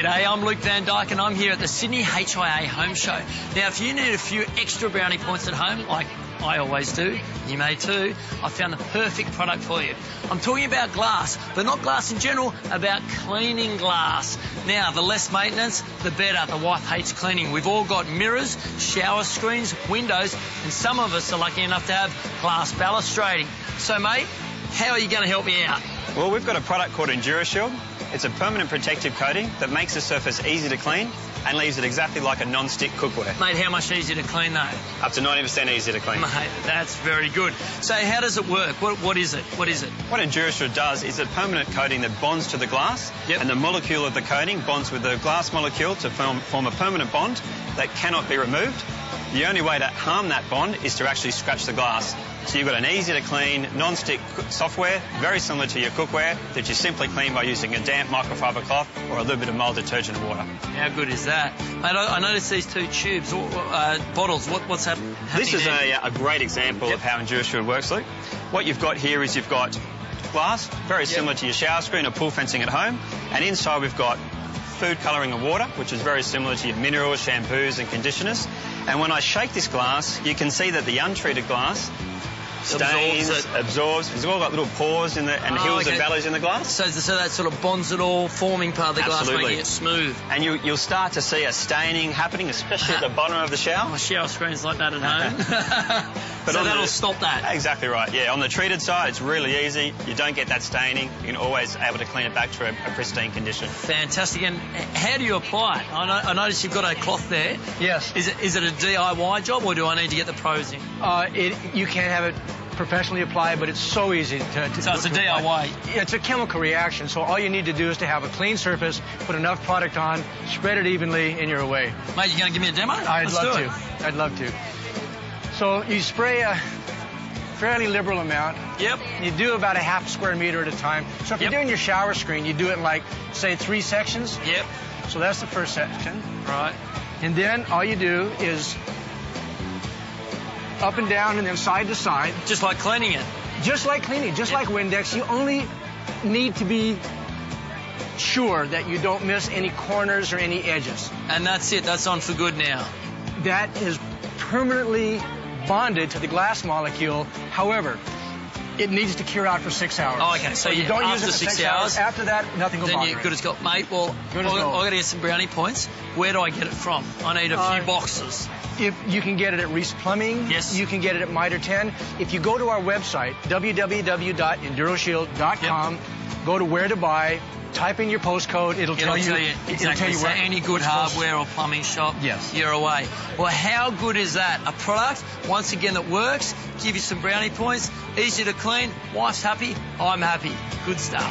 G'day, I'm Luke Van Dyke and I'm here at the Sydney HIA Home Show. Now, if you need a few extra brownie points at home, like I always do, you may too, I found the perfect product for you. I'm talking about glass, but not glass in general, about cleaning glass. Now, the less maintenance, the better. The wife hates cleaning. We've all got mirrors, shower screens, windows, and some of us are lucky enough to have glass balustrading. So, mate, how are you going to help me out? Well, we've got a product called EnduraShield. It's a permanent protective coating that makes the surface easy to clean and leaves it exactly like a non-stick cookware. Mate, how much easier to clean though? Up to 90% easier to clean. Mate, that's very good. So how does it work? What is it? What is it? What EnduraShield does is a permanent coating that bonds to the glass, and the molecule of the coating bonds with the glass molecule to form a permanent bond that cannot be removed. The only way to harm that bond is to actually scratch the glass. So you've got an easy to clean, non-stick software, very similar to your cookware, that you simply clean by using a damp microfiber cloth or a little bit of mild detergent and water. How good is that? Mate, I noticed these two tubes, bottles. What's happening? This is a great example of how EnduraShield works, Luke. What you've got here is you've got glass, very similar to your shower screen or pool fencing at home, and inside we've got food colouring and water, which is very similar to your minerals, shampoos and conditioners. And when I shake this glass, you can see that the untreated glass stains, absorbs. It's all got little pores in and hills and valleys in the glass. So that sort of bonds it all, forming part of the glass, Absolutely. making it smooth. And you'll start to see a staining happening, especially at the bottom of the shower. My shower screen's like that at home. But so that'll stop that. Exactly right, yeah. On the treated side, it's really easy. You don't get that staining. You can always able to clean it back to a pristine condition. Fantastic. And how do you apply it? I notice you've got a cloth there. Yes. Is it a DIY job, or do I need to get the pros in? You can have it professionally applied, but it's so easy to So it's a DIY? It's a chemical reaction, so all you need to do is to have a clean surface, put enough product on, spread it evenly, and you're away. Mate, you going to give me a demo? I'd love to. So you spray a fairly liberal amount. Yep. You do about a half square meter at a time. So if you're doing your shower screen, you do it in like, say, 3 sections. Yep. So that's the first section. Right. And then all you do is up and down and then side to side. Just like cleaning it? Just like cleaning, just like Windex. You only need to be sure that you don't miss any corners or any edges. And that's it, that's on for good now. That is permanently bonded to the glass molecule. However, it needs to cure out for 6 hours. Oh, okay. So you don't use it after for 6 hours. After that, nothing will bother Then you're good as gold. Mate, well, I've got to get some brownie points. Where do I get it from? I need a few boxes. If you can get it at Reese Plumbing, yes. You can get it at Mitre 10. If you go to our website, www.enduroshield.com, go to where to buy, type in your postcode, it'll tell you exactly. So any good hardware or plumbing shop, yes, you're away. Well, how good is that? A product, once again, that works, give you some brownie points, easy to clean, wife's happy, I'm happy. Good stuff.